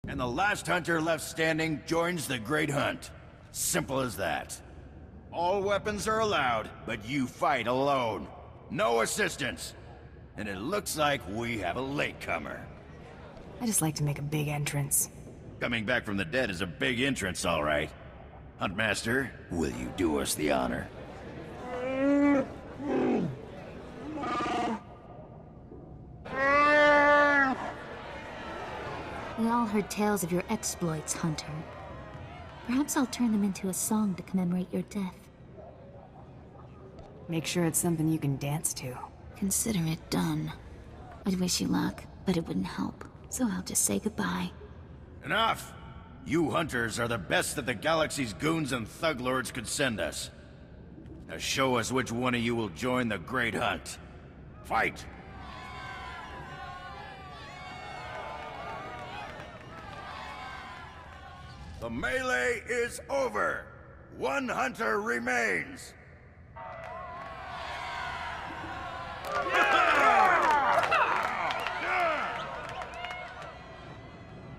And the last hunter left standing joins the Great Hunt. Simple as that. All weapons are allowed, but you fight alone. No assistance. And it looks like we have a latecomer. I just like to make a big entrance. Coming back from the dead is a big entrance, all right. Huntmaster, will you do us the honor? We all heard tales of your exploits, Hunter. Perhaps I'll turn them into a song to commemorate your death. Make sure it's something you can dance to. Consider it done. I'd wish you luck, but it wouldn't help. So I'll just say goodbye. Enough! You hunters are the best that the galaxy's goons and thug lords could send us. Now show us which one of you will join the Great Hunt. Fight! The melee is over. One hunter remains.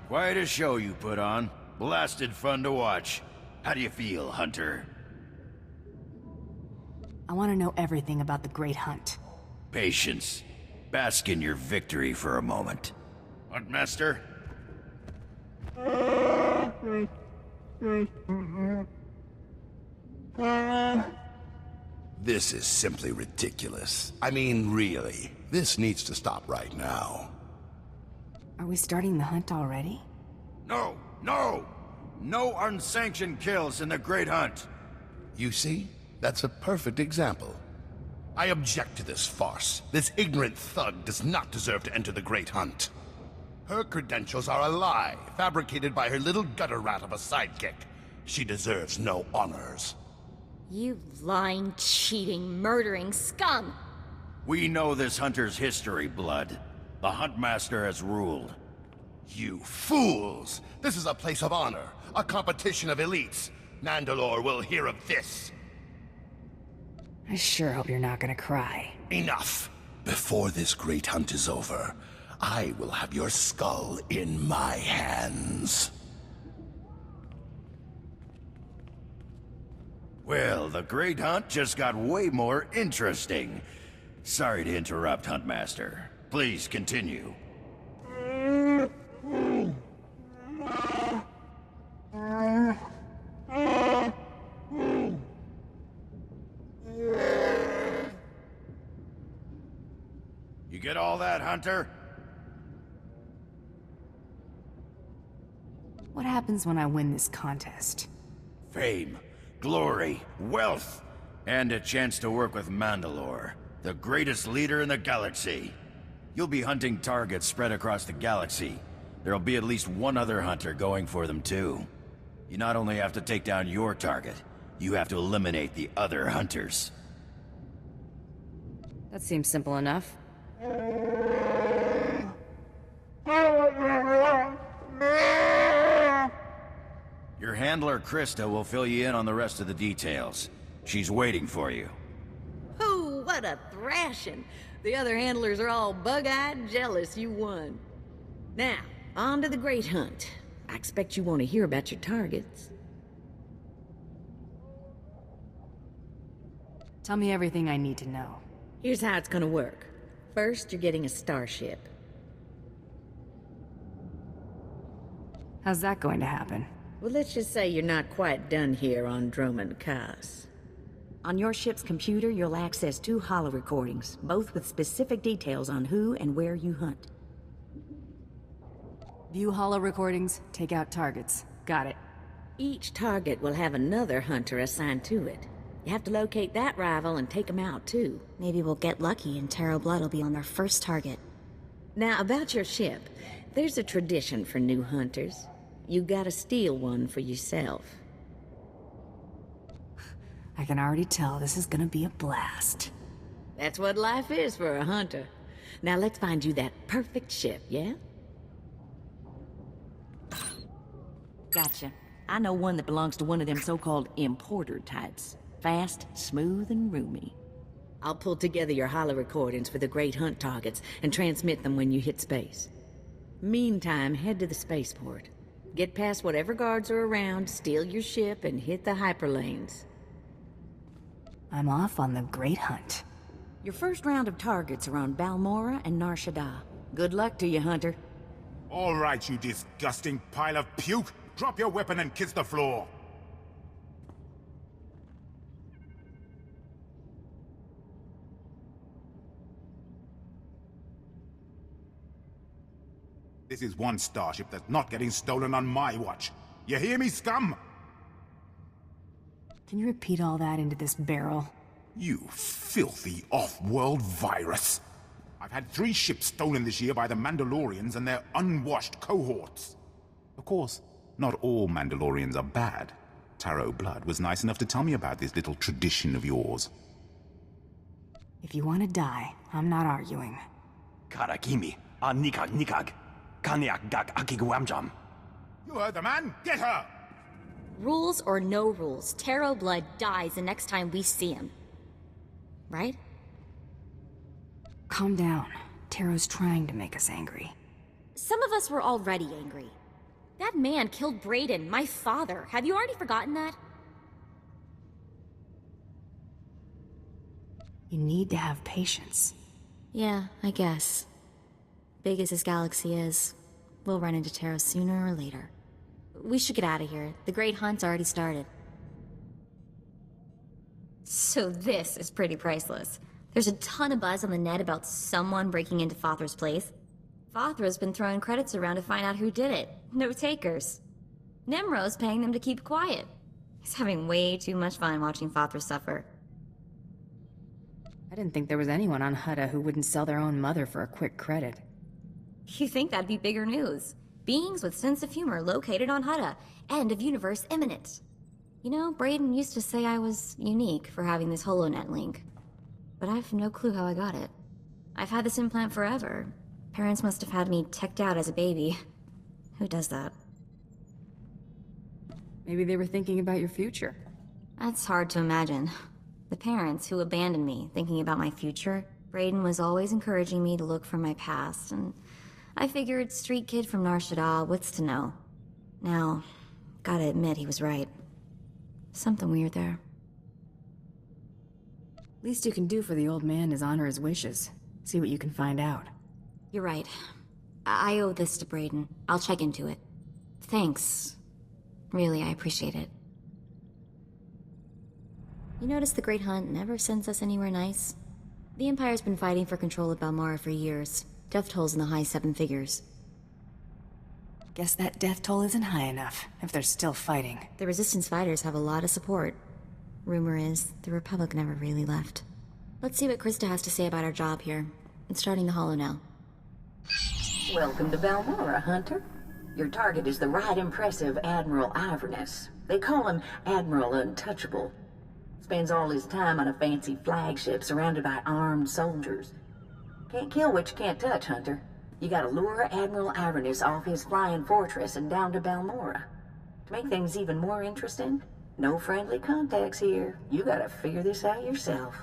Quite a show you put on. Blasted fun to watch. How do you feel, Hunter? I want to know everything about the Great Hunt. Patience. Bask in your victory for a moment. Huntmaster? This is simply ridiculous. I mean, really. This needs to stop right now. Are we starting the hunt already? No! No! No unsanctioned kills in the Great Hunt! You see? That's a perfect example. I object to this farce. This ignorant thug does not deserve to enter the Great Hunt. Her credentials are a lie, fabricated by her little gutter rat of a sidekick. She deserves no honors. You lying, cheating, murdering scum! We know this hunter's history, Blood. The Huntmaster has ruled. You fools! This is a place of honor, a competition of elites. Nandalore will hear of this. I sure hope you're not gonna cry. Enough! Before this Great Hunt is over, I will have your skull in my hands. Well, the Great Hunt just got way more interesting. Sorry to interrupt, Huntmaster. Please continue. You get all that, Hunter? What happens when I win this contest? Fame, glory, wealth, and a chance to work with Mandalore, the greatest leader in the galaxy. You'll be hunting targets spread across the galaxy. There'll be at least one other hunter going for them too. You not only have to take down your target, you have to eliminate the other hunters. That seems simple enough. Your handler, Krista, will fill you in on the rest of the details. She's waiting for you. Oh, what a thrashing! The other handlers are all bug-eyed jealous you won. Now, on to the Great Hunt. I expect you want to hear about your targets. Tell me everything I need to know. Here's how it's gonna work. First, you're getting a starship. How's that going to happen? Well, let's just say you're not quite done here on Droman Kaas. On your ship's computer, you'll access 2 holo-recordings, both with specific details on who and where you hunt. View holo recordings, take out targets. Got it. Each target will have another hunter assigned to it. You have to locate that rival and take him out, too. Maybe we'll get lucky and Tarot Blood will be on our first target. Now, about your ship, there's a tradition for new hunters. You gotta steal one for yourself. I can already tell this is gonna be a blast. That's what life is for a hunter. Now let's find you that perfect ship, yeah? Gotcha. I know one that belongs to one of them so-called importer types. Fast, smooth, and roomy. I'll pull together your holo recordings for the Great Hunt targets and transmit them when you hit space. Meantime, head to the spaceport. Get past whatever guards are around, steal your ship, and hit the hyperlanes. I'm off on the Great Hunt. Your first round of targets are on Balmorra and Nar Shaddaa. Good luck to you, Hunter. All right, you disgusting pile of puke. Drop your weapon and kiss the floor. This is one starship that's not getting stolen on my watch. You hear me, scum? Can you repeat all that into this barrel? You filthy off-world virus. I've had 3 ships stolen this year by the Mandalorians and their unwashed cohorts. Of course, not all Mandalorians are bad. Taro Blood was nice enough to tell me about this little tradition of yours. If you want to die, I'm not arguing. Karakimi, nikag nikag. Kanyak gak akiguamjam. You heard the man. Get her! Rules or no rules, Taro Blood dies the next time we see him. Right? Calm down. Taro's trying to make us angry. Some of us were already angry. That man killed Brayden, my father. Have you already forgotten that? You need to have patience. Yeah, I guess. Big as this galaxy is, we'll run into Taro sooner or later. We should get out of here. The Great Hunt's already started. So this is pretty priceless. There's a ton of buzz on the net about someone breaking into Fothra's place. Fothra's been throwing credits around to find out who did it. No takers. Nemro's paying them to keep quiet. He's having way too much fun watching Fothra suffer. I didn't think there was anyone on Hutta who wouldn't sell their own mother for a quick credit. You think that'd be bigger news? Beings with sense of humor located on Hutta. End of universe imminent. You know, Brayden used to say I was unique for having this HoloNet link. But I have no clue how I got it. I've had this implant forever. Parents must have had me teched out as a baby. Who does that? Maybe they were thinking about your future. That's hard to imagine. The parents who abandoned me thinking about my future, Brayden was always encouraging me to look for my past, and I figured street kid from Nar Shaddaa, what's to know? Now, gotta admit he was right. Something weird there. Least you can do for the old man is honor his wishes. See what you can find out. You're right. I owe this to Brayden. I'll check into it. Thanks. Really, I appreciate it. You notice the Great Hunt never sends us anywhere nice? The Empire's been fighting for control of Balmorra for years. Death tolls in the high 7 figures. Guess that death toll isn't high enough, if they're still fighting. The Resistance fighters have a lot of support. Rumor is, the Republic never really left. Let's see what Krista has to say about our job here. It's starting the holo now. Welcome to Balmorra, Hunter. Your target is the right impressive Admiral Iverness. They call him Admiral Untouchable. Spends all his time on a fancy flagship surrounded by armed soldiers. Can't kill what you can't touch, Hunter. You gotta lure Admiral Iverness off his flying fortress and down to Balmorra. To make things even more interesting, no friendly contacts here. You gotta figure this out yourself.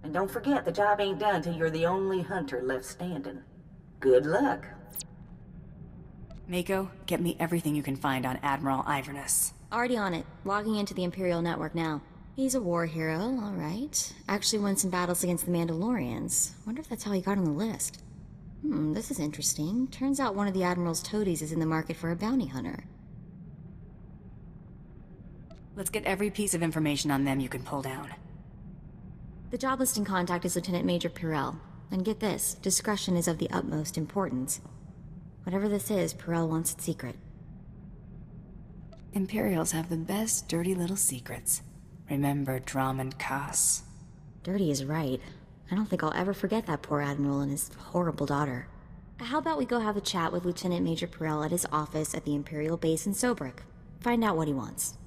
And don't forget, the job ain't done till you're the only hunter left standing. Good luck. Mako, get me everything you can find on Admiral Iverness. Already on it. Logging into the Imperial network now. He's a war hero, all right. Actually won some battles against the Mandalorians. Wonder if that's how he got on the list. This is interesting. Turns out one of the Admiral's toadies is in the market for a bounty hunter. Let's get every piece of information on them you can pull down. The job listing contact is Lieutenant Major Pirel. And get this, discretion is of the utmost importance. Whatever this is, Pirel wants it secret. Imperials have the best dirty little secrets. Remember Drummond Cass. Dirty is right. I don't think I'll ever forget that poor Admiral and his horrible daughter. How about we go have a chat with Lieutenant Major Pirel at his office at the Imperial base in Sobrik? Find out what he wants.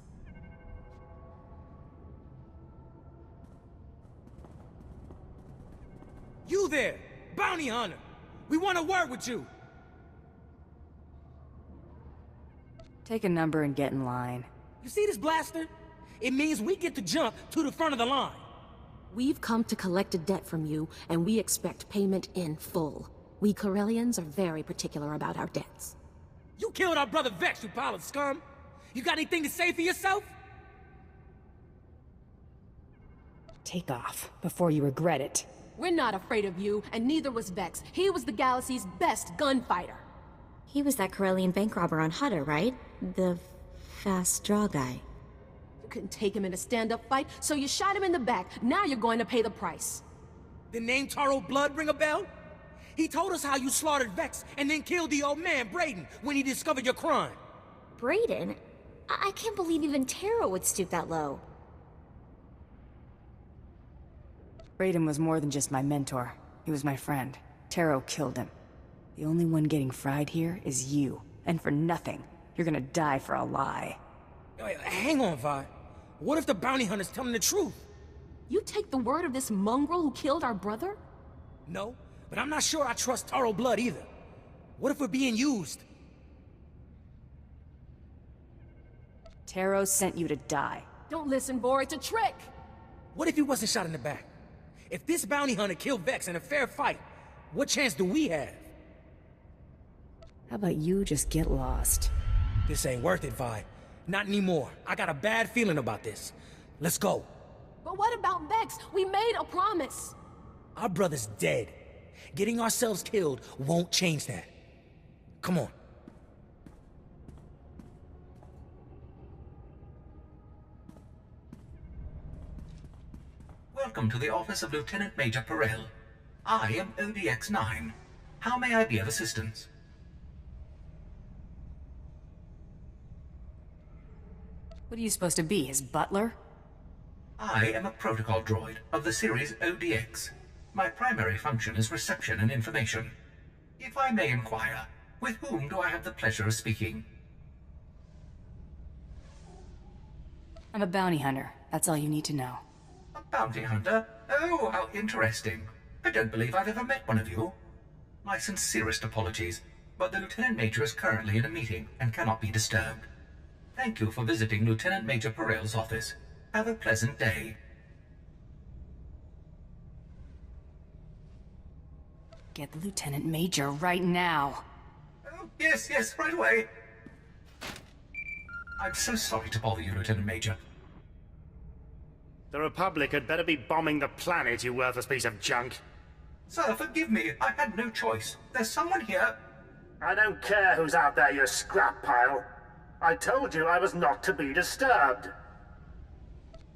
You there! Bounty hunter! We want to work with you! Take a number and get in line. You see this blaster? It means we get to jump to the front of the line. We've come to collect a debt from you, and we expect payment in full. We Corellians are very particular about our debts. You killed our brother Vex, you pile of scum! You got anything to say for yourself? Take off, before you regret it. We're not afraid of you, and neither was Vex. He was the galaxy's best gunfighter. He was that Corellian bank robber on Hutta, right? The fast draw guy. You couldn't take him in a stand-up fight, so you shot him in the back. Now you're going to pay the price. The name Taro Blood ring a bell? He told us how you slaughtered Vex and then killed the old man, Brayden, when he discovered your crime. Brayden? I can't believe even Taro would stoop that low. Brayden was more than just my mentor. He was my friend. Taro killed him. The only one getting fried here is you. And for nothing. You're gonna die for a lie. Wait, hang on, Vi. What if the bounty hunter's telling the truth? You take the word of this mongrel who killed our brother? No, but I'm not sure I trust Taro Blood either. What if we're being used? Taro sent you to die. Don't listen, Boar, it's a trick! What if he wasn't shot in the back? If this bounty hunter killed Vex in a fair fight, what chance do we have? How about you just get lost? This ain't worth it, Vi. Not anymore. I got a bad feeling about this. Let's go. But what about Vex? We made a promise. Our brother's dead. Getting ourselves killed won't change that. Come on. Welcome to the office of Lieutenant Major Perel. I am ODX-9. How may I be of assistance? What are you supposed to be, his butler? I am a protocol droid of the series ODX. My primary function is reception and information. If I may inquire, with whom do I have the pleasure of speaking? I'm a bounty hunter. That's all you need to know. A bounty hunter? Oh, how interesting. I don't believe I've ever met one of you. My sincerest apologies, but the Lieutenant Major is currently in a meeting and cannot be disturbed. Thank you for visiting Lieutenant Major Perel's office. Have a pleasant day. Get the Lieutenant Major right now. Oh, yes, right away. I'm so sorry to bother you, Lieutenant Major. The Republic had better be bombing the planet, you worthless piece of junk. Sir, forgive me. I had no choice. There's someone here. I don't care who's out there, you scrap pile. I told you I was not to be disturbed.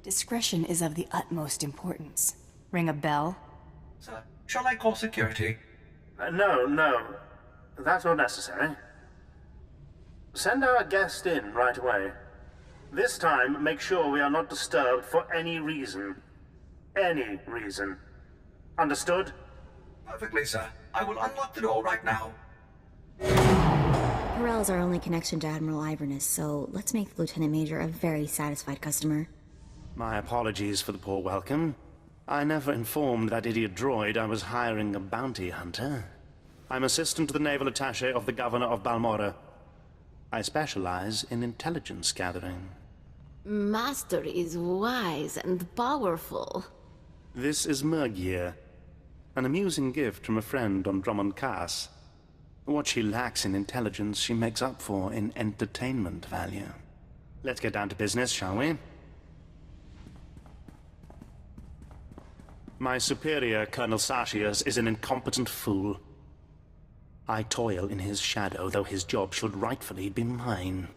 Discretion is of the utmost importance. Ring a bell? Sir, shall I call security? No. That's not necessary. Send our guest in right away. This time, make sure we are not disturbed for any reason. Any reason. Understood? Perfectly, sir. I will unlock the door right now. Perel's our only connection to Admiral Iverness, so let's make the Lieutenant Major a very satisfied customer. My apologies for the poor welcome. I never informed that idiot droid I was hiring a bounty hunter. I'm assistant to the naval attaché of the Governor of Balmorra. I specialize in intelligence gathering. Master is wise and powerful. This is Mergier, an amusing gift from a friend on Drummond Cass. What she lacks in intelligence, she makes up for in entertainment value. Let's get down to business, shall we? My superior, Colonel Sartius, is an incompetent fool. I toil in his shadow, though his job should rightfully be mine.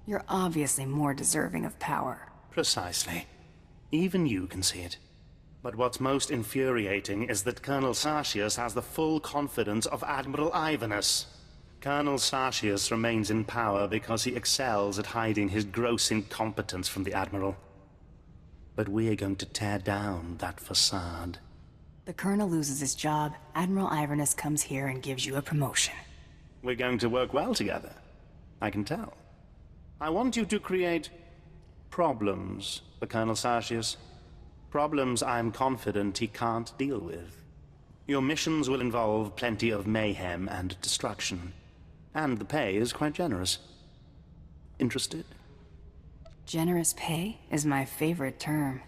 You're obviously more deserving of power. Precisely. Even you can see it. But what's most infuriating is that Colonel Sartius has the full confidence of Admiral Iverness. Colonel Sartius remains in power because he excels at hiding his gross incompetence from the Admiral. But we're going to tear down that facade. The Colonel loses his job, Admiral Iverness comes here and gives you a promotion. We're going to work well together. I can tell. I want you to create problems for Colonel Sartius. Problems I'm confident he can't deal with. Your missions will involve plenty of mayhem and destruction. And the pay is quite generous. Interested? Generous pay is my favorite term.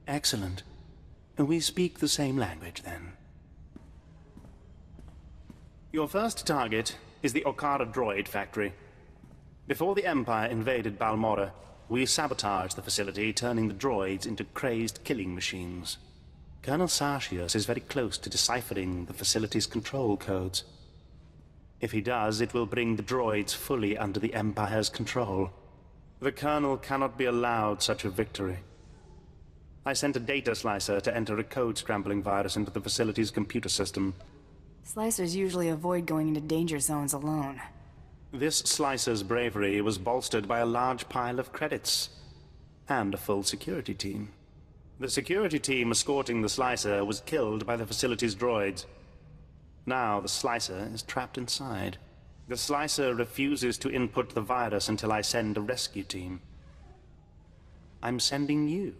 Excellent. We speak the same language, then. Your first target is the Okara droid factory. Before the Empire invaded Balmorra, we sabotaged the facility, turning the droids into crazed killing machines. Colonel Sartius is very close to deciphering the facility's control codes. If he does, it will bring the droids fully under the Empire's control. The Colonel cannot be allowed such a victory. I sent a data slicer to enter a code-scrambling virus into the facility's computer system. Slicers usually avoid going into danger zones alone. This slicer's bravery was bolstered by a large pile of credits, and a full security team. The security team escorting the slicer was killed by the facility's droids. Now the slicer is trapped inside. The slicer refuses to input the virus until I send a rescue team. I'm sending you.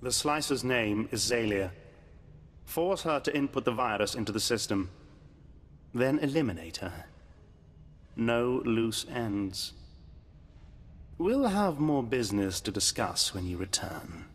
The slicer's name is Zalia. Force her to input the virus into the system. Then eliminate her. No loose ends. We'll have more business to discuss when you return.